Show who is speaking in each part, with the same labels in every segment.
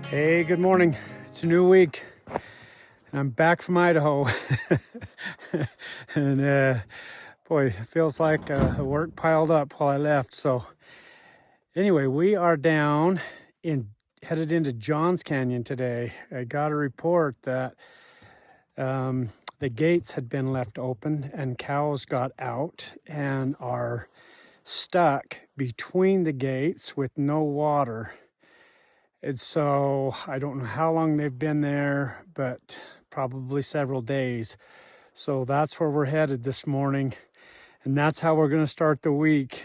Speaker 1: Hey, good morning. It's a new week. I'm back from Idaho. and boy, it feels like the work piled up while I left. So anyway, we are headed into Johns Canyon today. I got a report that the gates had been left open and cows got out and are stuck between the gates with no water. And so I don't know how long they've been there, but probably several days. So that's where we're headed this morning. And that's how we're going to start the week.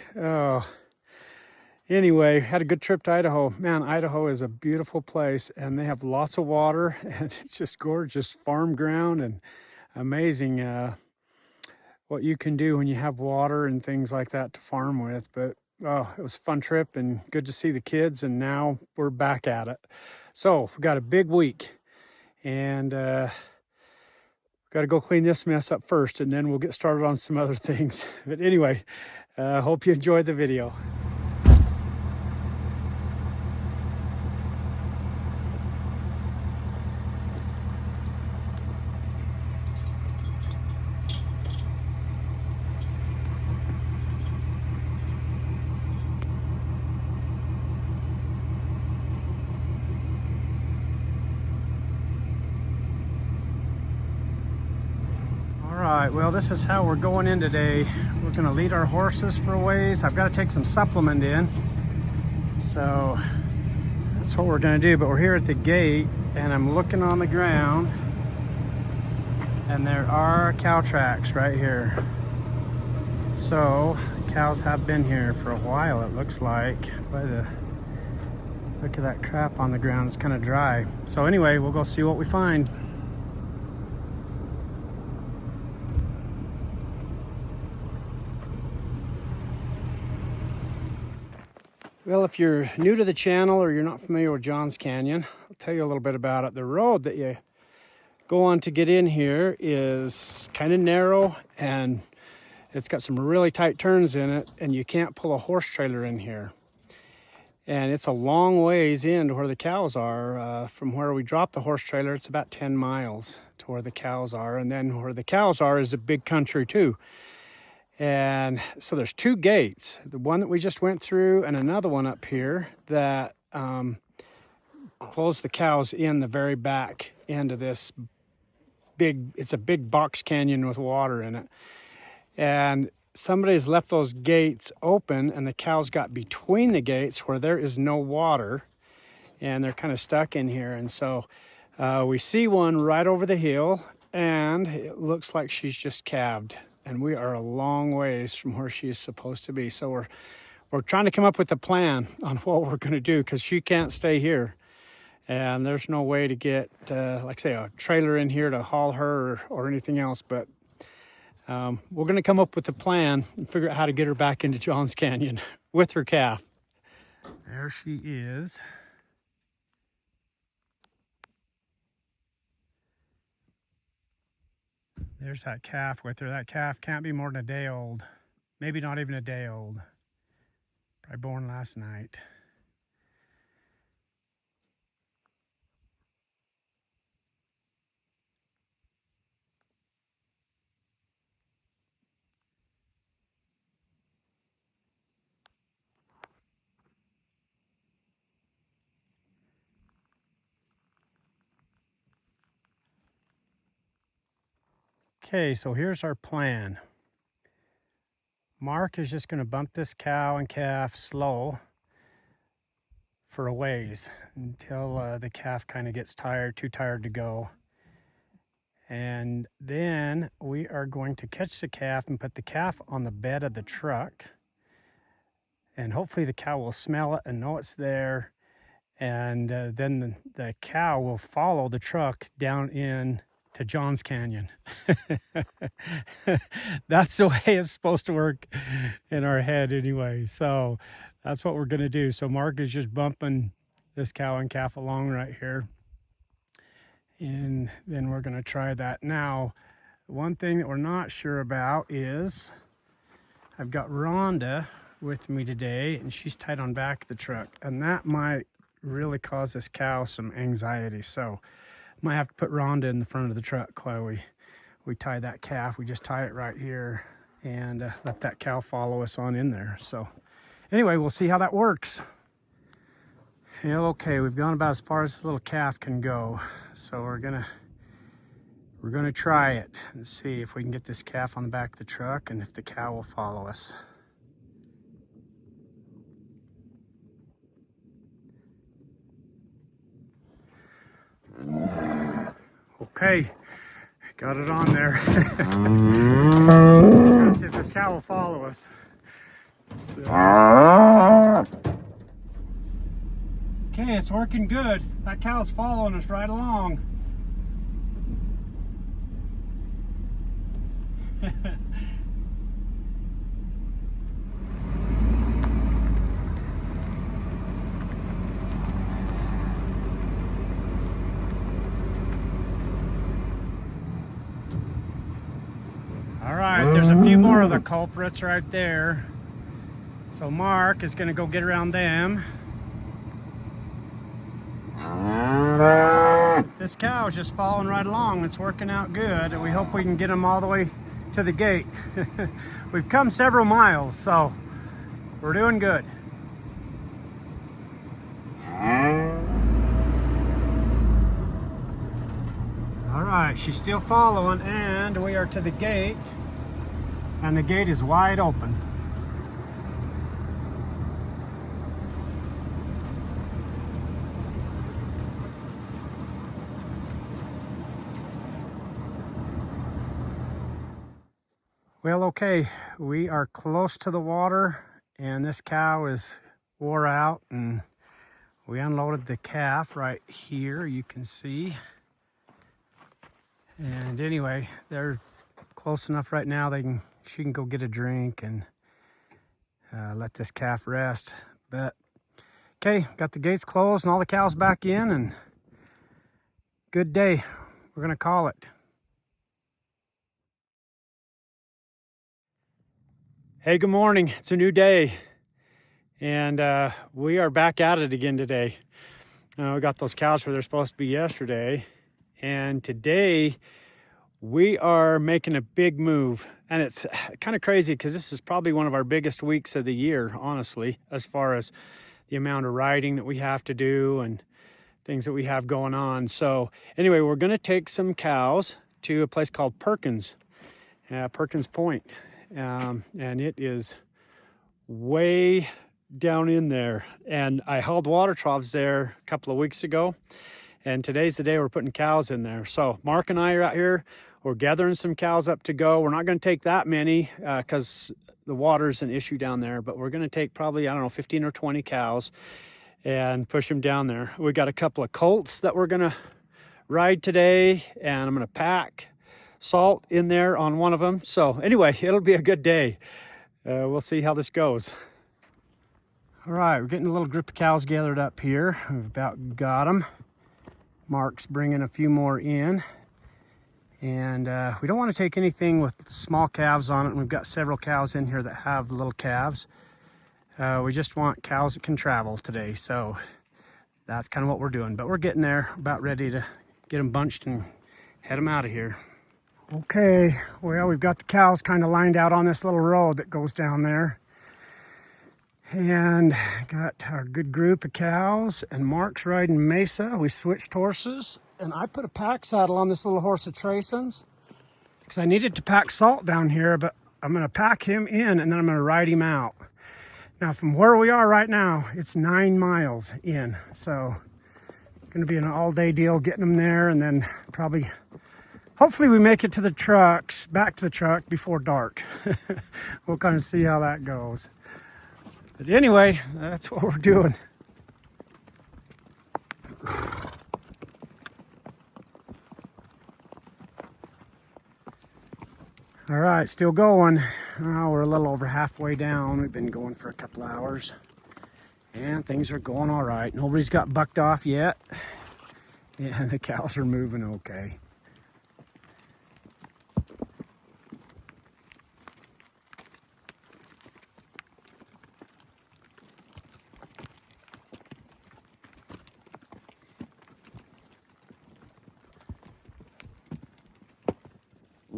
Speaker 1: Anyway, had a good trip to Idaho. Man, Idaho is a beautiful place and they have lots of water and it's just gorgeous farm ground and amazing what you can do when you have water and things like that to farm with. But oh, it was a fun trip and good to see the kids, and now we're back at it. So we've got a big week, and got to go clean this mess up first, and then we'll get started on some other things. But anyway, hope you enjoyed the video. All right, well, this is how we're going in today. We're going to lead our horses for a ways. I've got to take some supplement in, so that's what we're going to do. But we're here at the gate, and I'm looking on the ground, and there are cow tracks right here. So cows have been here for a while, it looks like. By the look at that crap on the ground, it's kind of dry. So anyway, we'll go see what we find. Well, if you're new to the channel or you're not familiar with Johns Canyon, I'll tell you a little bit about it. The road that you go on to get in here is kind of narrow, and it's got some really tight turns in it, and you can't pull a horse trailer in here. And it's a long ways in to where the cows are. From where we drop the horse trailer, it's about 10 miles to where the cows are. And then where the cows are is a big country too. And so there's two gates, the one that we just went through and another one up here that close the cows in the very back end of this it's a big box canyon with water in it. And somebody's left those gates open and the cows got between the gates where there is no water, and they're kind of stuck in here. And so we see one right over the hill, and it looks like she's just calved. And we are a long ways from where she's supposed to be. So we're trying to come up with a plan on what we're going to do, because she can't stay here. And there's no way to get, like I say, a trailer in here to haul her or anything else. But we're going to come up with a plan and figure out how to get her back into Johns Canyon with her calf. There she is. There's that calf with her. That calf can't be more than a day old. Maybe not even a day old. Probably born last night. Okay, so here's our plan. Mark is just going to bump this cow and calf slow for a ways until the calf kind of gets tired, too tired to go. And then we are going to catch the calf and put the calf on the bed of the truck. And hopefully the cow will smell it and know it's there. And then the cow will follow the truck down in to Johns Canyon. That's the way it's supposed to work in our head anyway. So that's what we're going to do. So Mark is just bumping this cow and calf along right here. And then we're going to try that. Now, one thing that we're not sure about is I've got Rhonda with me today, and she's tied on back of the truck. And that might really caused this cow some anxiety. So might have to put Rhonda in the front of the truck while we tie that calf. We just tie it right here and let that cow follow us on in there. So anyway, we'll see how that works. Well, okay, we've gone about as far as this little calf can go. So we're gonna try it and see if we can get this calf on the back of the truck and if the cow will follow us. Okay, got it on there. We're gonna see if this cow will follow us. So. Okay, it's working good. That cow's following us right along. All right, there's a few more of the culprits right there. So Mark is gonna go get around them. This cow is just following right along. It's working out good, and we hope we can get him all the way to the gate. We've come several miles, so we're doing good. All right, she's still following, and we are to the gate, and the gate is wide open. Well, okay, we are close to the water, and this cow is wore out, and we unloaded the calf right here, you can see. And anyway, they're close enough right now she can go get a drink and let this calf rest. But okay, got the gates closed and all the cows back in, and good day. We're gonna call it. Hey, good morning. It's a new day, and we are back at it again today. We got those cows where they're supposed to be yesterday, and today we are making a big move. And it's kind of crazy because this is probably one of our biggest weeks of the year, honestly, as far as the amount of riding that we have to do and things that we have going on. So anyway, we're going to take some cows to a place called Perkins, Perkins Point. And it is way down in there. And I hauled water troughs there a couple of weeks ago, and today's the day we're putting cows in there. So Mark and I are out here. We're gathering some cows up to go. We're not going to take that many because the water's an issue down there, but we're going to take probably, 15 or 20 cows and push them down there. We got a couple of colts that we're going to ride today, and I'm going to pack salt in there on one of them. So anyway, it'll be a good day. We'll see how this goes. All right, we're getting a little group of cows gathered up here. We've about got them. Mark's bringing a few more in. And we don't want to take anything with small calves on it. And we've got several cows in here that have little calves. We just want cows that can travel today. So that's kind of what we're doing. But we're getting there, about ready to get them bunched and head them out of here. Okay, well, we've got the cows kind of lined out on this little road that goes down there. And got our good group of cows, and Mark's riding Mesa. We switched horses, and I put a pack saddle on this little horse of Trayson's because I needed to pack salt down here, but I'm going to pack him in, and then I'm going to ride him out. Now, from where we are right now, it's 9 miles in, so going to be an all-day deal getting them there, and then probably... hopefully we make it to the trucks, back to the truck before dark. We'll kind of see how that goes. But anyway, that's what we're doing. All right, still going. We're a little over halfway down. We've been going for a couple hours. And things are going all right. Nobody's got bucked off yet. And the cows are moving okay.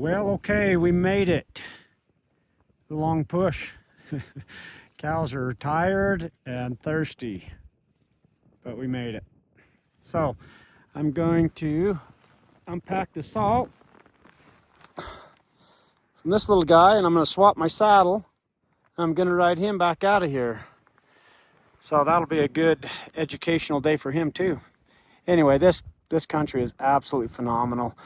Speaker 1: Well, okay, we made it. A long push. Cows are tired and thirsty, but we made it. So I'm going to unpack the salt from this little guy, and I'm going to swap my saddle. I'm going to ride him back out of here. So that'll be a good educational day for him too. Anyway, this country is absolutely phenomenal,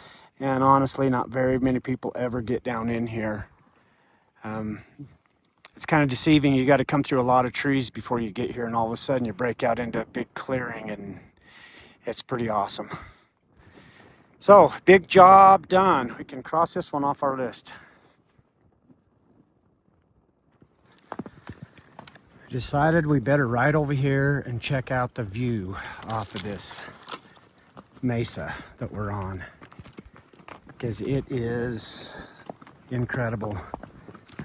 Speaker 1: and honestly, not very many people ever get down in here. It's kind of deceiving. You got to come through a lot of trees before you get here, and all of a sudden you break out into a big clearing, and it's pretty awesome. So, big job done. We can cross this one off our list. Decided we better ride over here and check out the view off of this mesa that we're on, because it is incredible.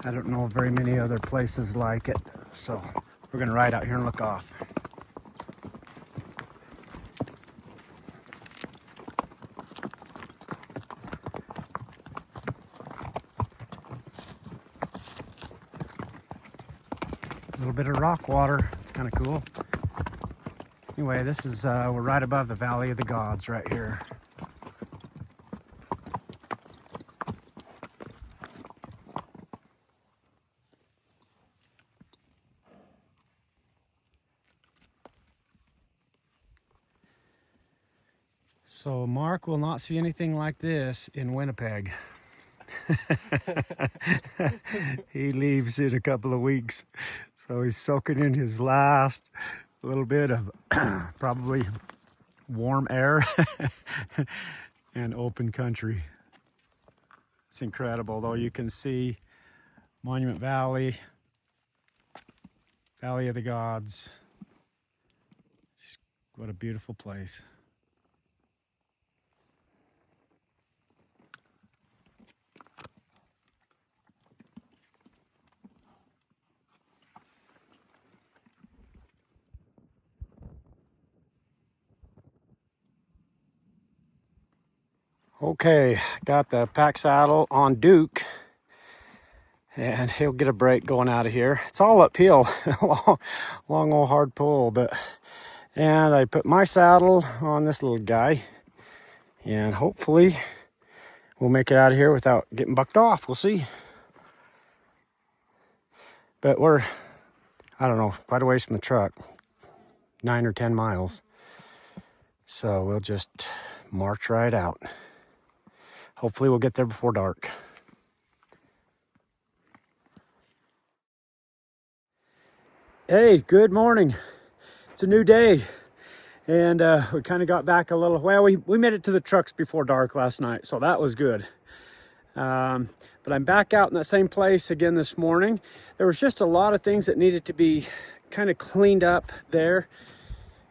Speaker 1: I don't know very many other places like it, so we're gonna ride out here and look off. A little bit of rock water, it's kind of cool. Anyway, this is, we're right above the Valley of the Gods right here. So Mark will not see anything like this in Winnipeg. He leaves in a couple of weeks, so he's soaking in his last little bit of probably warm air and open country. It's incredible, though. You can see Monument Valley, Valley of the Gods. Just what a beautiful place. Okay, got the pack saddle on Duke, and he'll get a break going out of here. It's all uphill, long old hard pull, and I put my saddle on this little guy, and hopefully we'll make it out of here without getting bucked off. We'll see. But we're, I don't know, quite a ways from the truck, 9 or 10 miles. So we'll just march right out. Hopefully we'll get there before dark. Hey, good morning. It's a new day. And we kind of got back a little, well, we made it to the trucks before dark last night, so that was good. But I'm back out in that same place again this morning. There was just a lot of things that needed to be kind of cleaned up there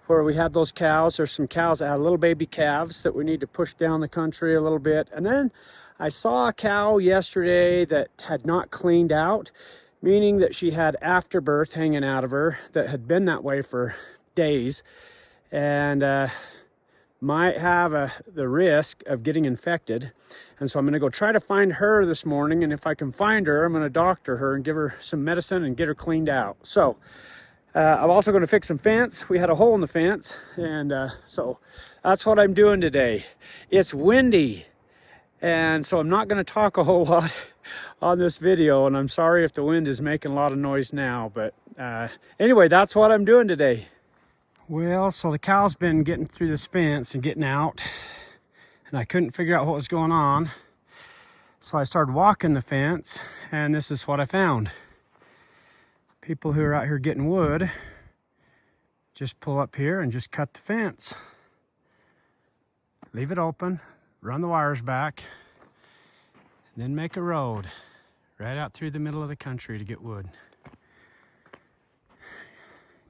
Speaker 1: where we had those cows. There's some cows that had little baby calves that we need to push down the country a little bit. And then I saw a cow yesterday that had not cleaned out, meaning that she had afterbirth hanging out of her that had been that way for days, and might have the risk of getting infected. And so I'm going to go try to find her this morning, and if I can find her, I'm going to doctor her and give her some medicine and get her cleaned out. So I'm also going to fix some fence. We had a hole in the fence, and so that's what I'm doing today. It's windy, and so I'm not going to talk a whole lot on this video, and I'm sorry if the wind is making a lot of noise now, but anyway, that's what I'm doing today. Well, so the cow's been getting through this fence and getting out, and I couldn't figure out what was going on, so I started walking the fence, and this is what I found. People who are out here getting wood just pull up here and just cut the fence. Leave it open, run the wires back, and then make a road right out through the middle of the country to get wood.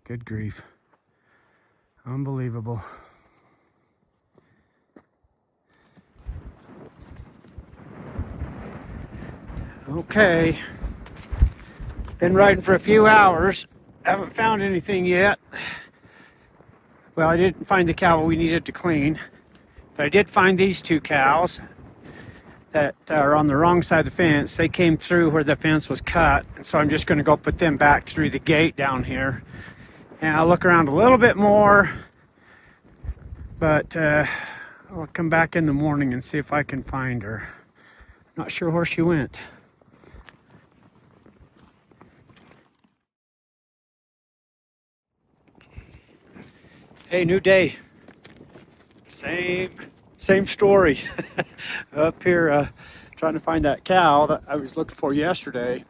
Speaker 1: Good grief. Unbelievable. Okay. Been riding for a few hours. Haven't found anything yet. Well, I didn't find the cow we needed to clean, but I did find these two cows that are on the wrong side of the fence. They came through where the fence was cut, and so I'm just going to go put them back through the gate down here. And I'll look around a little bit more, but I'll come back in the morning and see if I can find her. Not sure where she went. Hey, new day. Same story. Up here trying to find that cow that I was looking for yesterday.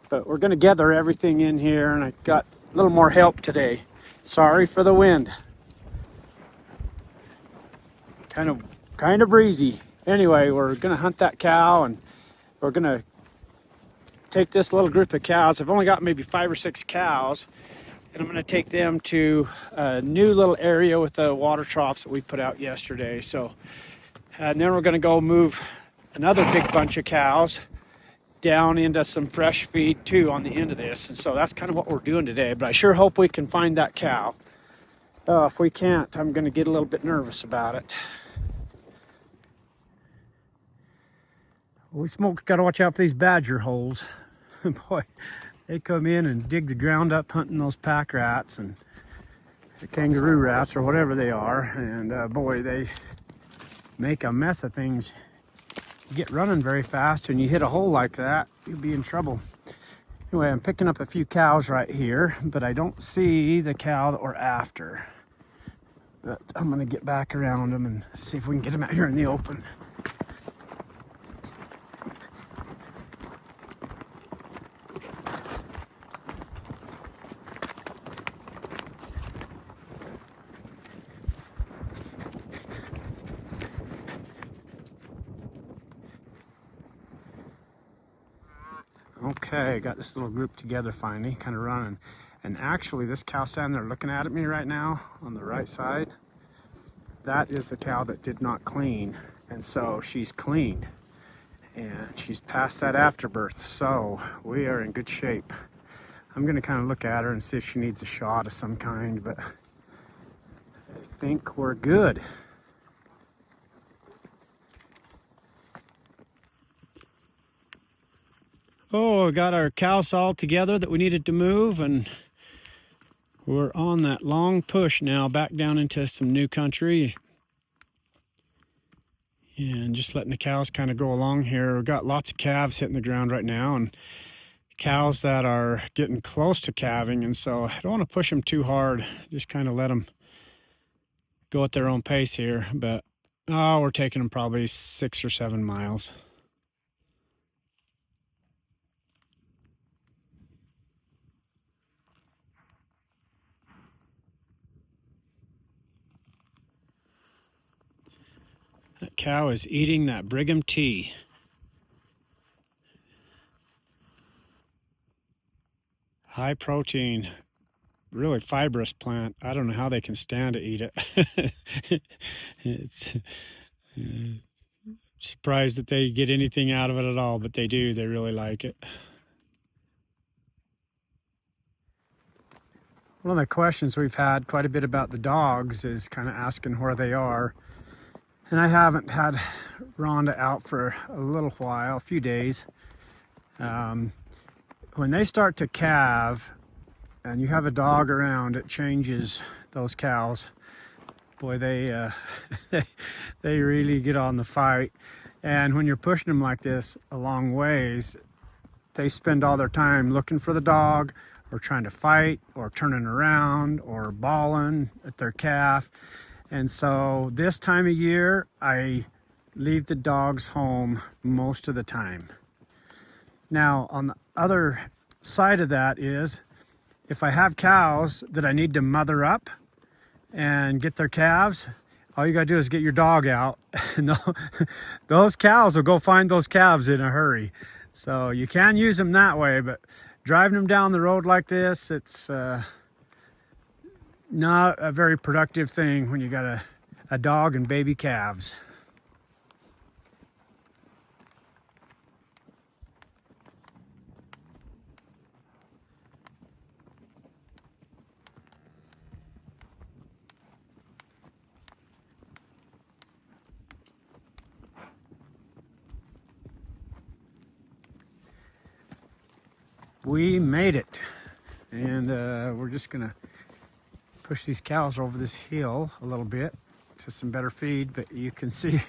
Speaker 1: But we're going to gather everything in here, and I got a little more help today. Sorry for the wind. Kind of breezy. Anyway, we're going to hunt that cow, and we're going to take this little group of cows. I've only got maybe 5 or 6 cows, and I'm going to take them to a new little area with the water troughs that we put out yesterday. So, and then we're going to go move another big bunch of cows down into some fresh feed too on the end of this. And so that's kind of what we're doing today, but I sure hope we can find that cow. If we can't, I'm going to get a little bit nervous about it. Holy smokes, got to watch out for these badger holes. Boy, they come in and dig the ground up hunting those pack rats and the kangaroo rats or whatever they are. And boy, they make a mess of things. You get running very fast and you hit a hole like that, you'll be in trouble. Anyway, I'm picking up a few cows right here, but I don't see the cow that we're after. But I'm gonna get back around them and see if we can get them out here in the open. Okay, got this little group together finally, kind of running. And actually this cow standing there looking at me right now on the right side, that is the cow that did not clean. And so she's cleaned and she's past that afterbirth. So we are in good shape. I'm gonna kind of look at her and see if she needs a shot of some kind, but I think we're good. Oh, we got our cows all together that we needed to move, and we're on that long push now back down into some new country. And just letting the cows kind of go along here. We've got lots of calves hitting the ground right now, and cows that are getting close to calving, and so I don't want to push them too hard. Just kind of let them go at their own pace here. But we're taking them probably 6 or 7 miles. That cow is eating that Brigham tea. High protein, really fibrous plant. I don't know how they can stand to eat it. It's surprised that they get anything out of it at all, but they do. They really like it. One of the questions we've had quite a bit about the dogs is kind of asking where they are. And I haven't had Rhonda out for a little while, a few days. When they start to calve and you have a dog around, it changes those cows. Boy, they they really get on the fight. And when you're pushing them like this a long ways, they spend all their time looking for the dog or trying to fight or turning around or bawling at their calf. And so this time of year, I leave the dogs home most of the time. Now, on the other side of that is, if I have cows that I need to mother up and get their calves, all you gotta do is get your dog out, and those cows will go find those calves in a hurry. So you can use them that way, but driving them down the road like this, it's not a very productive thing when you got a dog and baby calves. we made it. And we're just gonna push these cows over this hill a little bit to some better feed, but you can see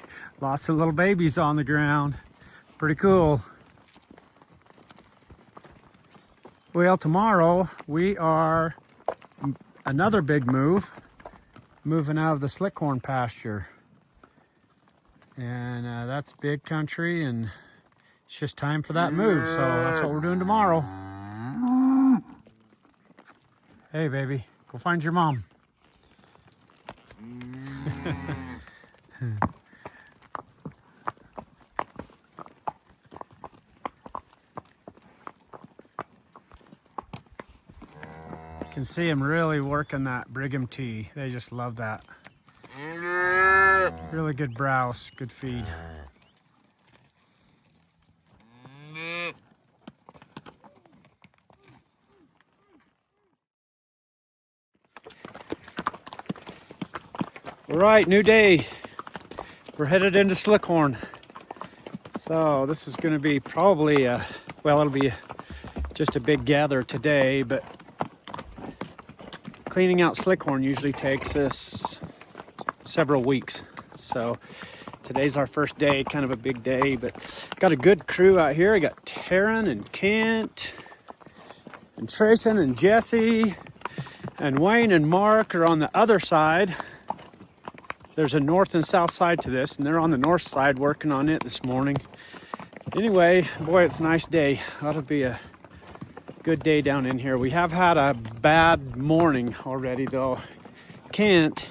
Speaker 1: lots of little babies on the ground. Pretty cool. Well, tomorrow we are another big move, moving out of the Slickhorn pasture. And that's big country, and it's just time for that move, so that's what we're doing tomorrow. Hey, baby, go find your mom. You can see them really working that Brigham T. They just love that. Really good browse, good feed. All right, new day. We're headed into Slickhorn. So this is going to be probably, well, it'll be just a big gather today, but cleaning out Slickhorn usually takes us several weeks. So today's our first day, kind of a big day, but got a good crew out here. I got Taryn and Kent and Trayson and Jesse and Wayne and Mark are on the other side. There's a north and south side to this, and they're on the north side working on it this morning. Anyway, boy, it's a nice day. Ought to be a good day down in here. We have had a bad morning already, though. Kent,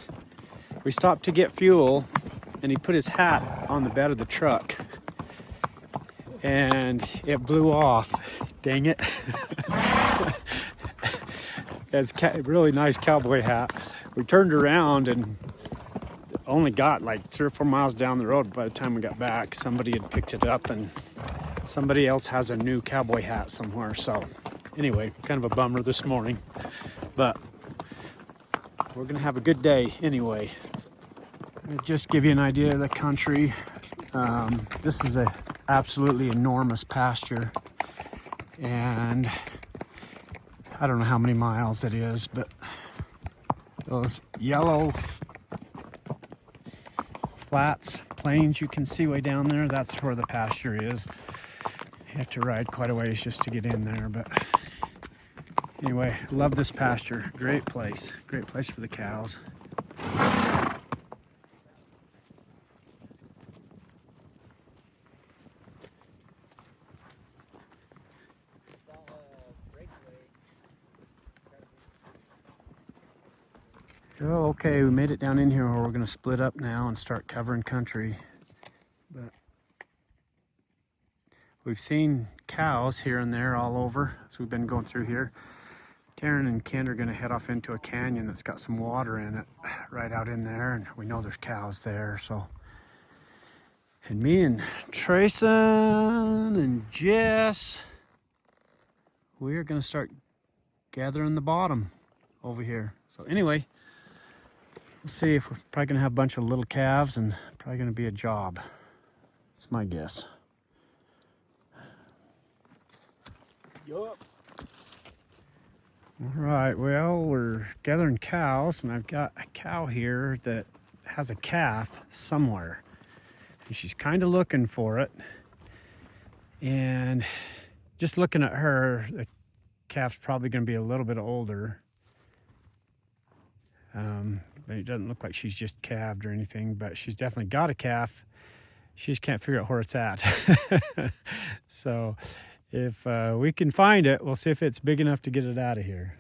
Speaker 1: we stopped to get fuel, and he put his hat on the bed of the truck, and it blew off. Dang it. It's a really nice cowboy hat. We turned around and only got like 3 or 4 miles down the road. By the time we got back, somebody had picked it up, and somebody else has a new cowboy hat somewhere. So anyway, kind of a bummer this morning, but we're gonna have a good day anyway. I'll just give you an idea of the country. This is a absolutely enormous pasture, and I don't know how many miles it is, but those yellow flats, plains you can see way down there, that's where the pasture is. You have to ride quite a ways just to get in there, but anyway, love this pasture. Great place for the cows. Oh, okay, we made it down in here where we're going to split up now and start covering country. But we've seen cows here and there all over as we've been going through here. Taryn and Ken are going to head off into a canyon that's got some water in it right out in there, and we know there's cows there. So, and me and Trayson and Jess, we are going to start gathering the bottom over here. So anyway, we'll see. If we're probably gonna have a bunch of little calves, and probably gonna be a job. That's my guess. Yup. All right, well, we're gathering cows, and I've got a cow here that has a calf somewhere. And she's kind of looking for it. And just looking at her, the calf's probably gonna be a little bit older. It doesn't look like she's just calved or anything, but she's definitely got a calf. She just can't figure out where it's at. So if we can find it, we'll see if it's big enough to get it out of here.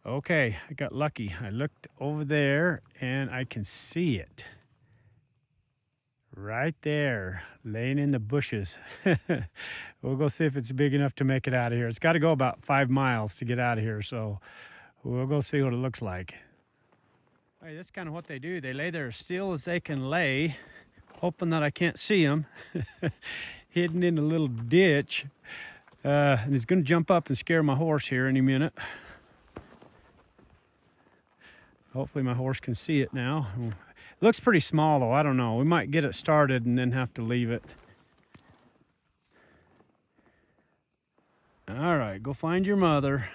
Speaker 1: Okay, I got lucky. I looked over there and I can see it. Right there, laying in the bushes. We'll go see if it's big enough to make it out of here. It's got to go about 5 miles to get out of here, so we'll go see what it looks like. Hey, that's kind of what they do. They lay there as still as they can lay, hoping that I can't see them, hidden in a little ditch. And he's going to jump up and scare my horse here any minute. Hopefully my horse can see it now. It looks pretty small though, I don't know. We might get it started and then have to leave it. go find your mother.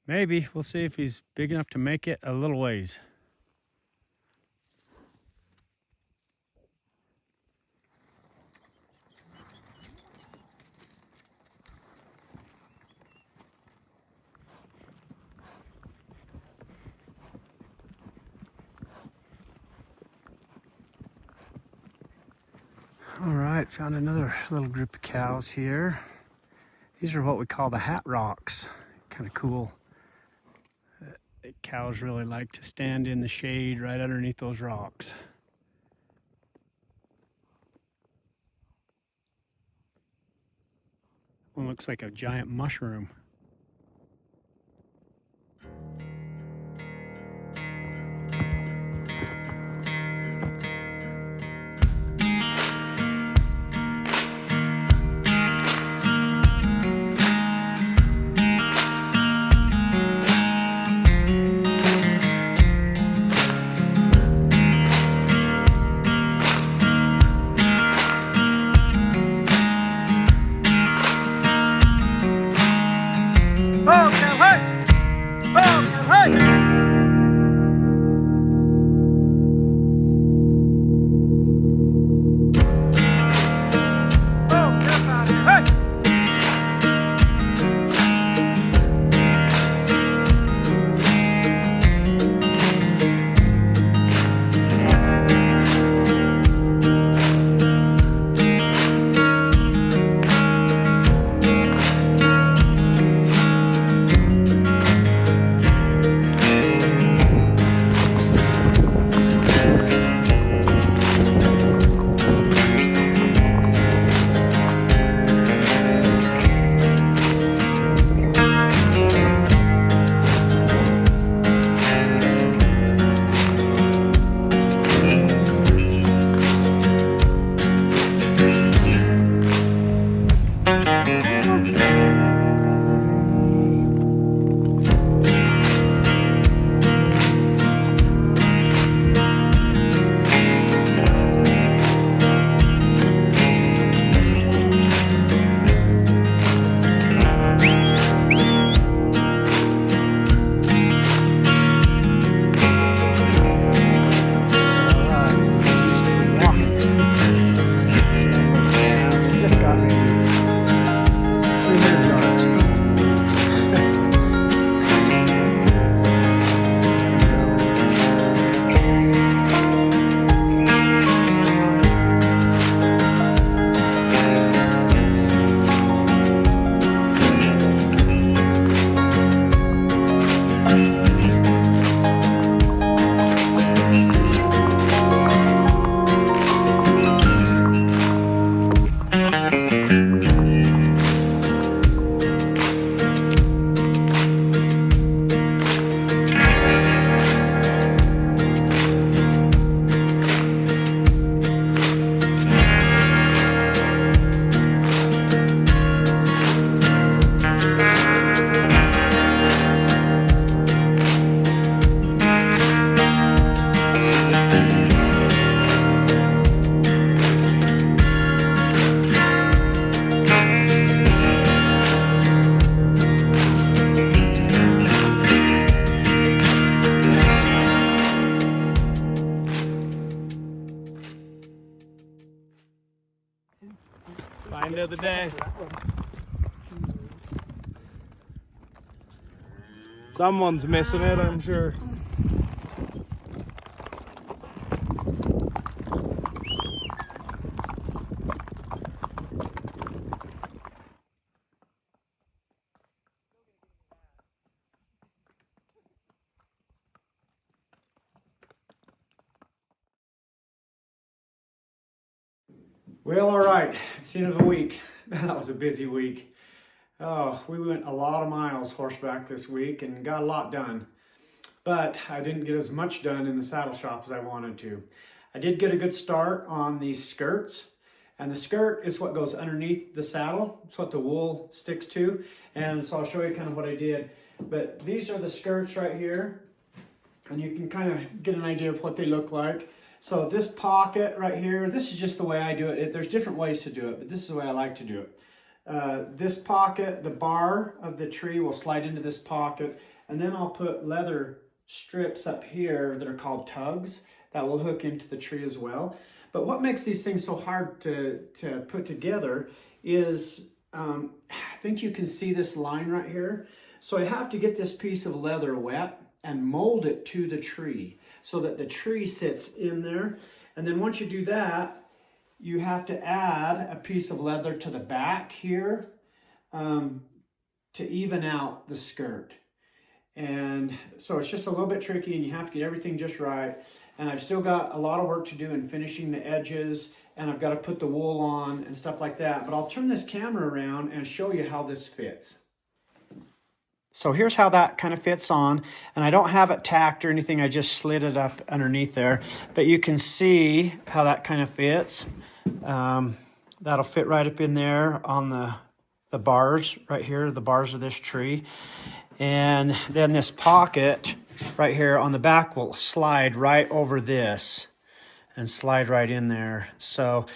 Speaker 1: Maybe. We'll see if he's big enough to make it a little ways. All right, found another little group of cows here. These are what we call the hat rocks. Kind of cool. Cows really like to stand in the shade right underneath those rocks. One looks like a giant mushroom. Find of the day.
Speaker 2: Someone's missing it, I'm sure.
Speaker 1: Well, all right, it's the end of the week. That was a busy week. Oh, we went a lot of miles horseback this week and got a lot done. But I didn't get as much done in the saddle shop as I wanted to. I did get a good start on these skirts. And the skirt is what goes underneath the saddle. It's what the wool sticks to. And so I'll show you kind of what I did. But these are the skirts right here. And you can kind of get an idea of what they look like. So this pocket right here, this is just the way I do it. There's different ways to do it, but this is the way I like to do it. This pocket, the bar of the tree will slide into this pocket, and then I'll put leather strips up here that are called tugs that will hook into the tree as well. But what makes these things so hard to put together is, I think you can see this line right here. So I have to get this piece of leather wet and mold it to the tree so that the tree sits in there. And then once you do that, you have to add a piece of leather to the back here to even out the skirt. And so it's just a little bit tricky, and you have to get everything just right. And I've still got a lot of work to do in finishing the edges, and I've got to put the wool on and stuff like that. But I'll turn this camera around and show you how this fits. So here's how that kind of fits on, and I don't have it tacked or anything. I just slid it up underneath there, but you can see how that kind of fits. That'll fit right up in there on the bars right here, the bars of this tree. And then this pocket right here on the back will slide right over this and slide right in there. So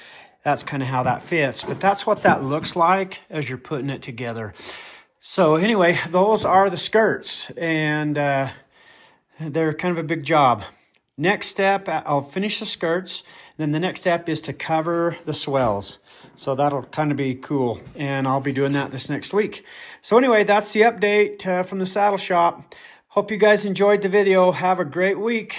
Speaker 1: that's kind of how that fits, but that's what that looks like as you're putting it together. So anyway, those are the skirts, and they're kind of a big job. Next step, I'll finish the skirts. Then the next step is to cover the swells. So that'll kind of be cool, and I'll be doing that this next week. So anyway, that's the update from the saddle shop. Hope you guys enjoyed the video. Have a great week.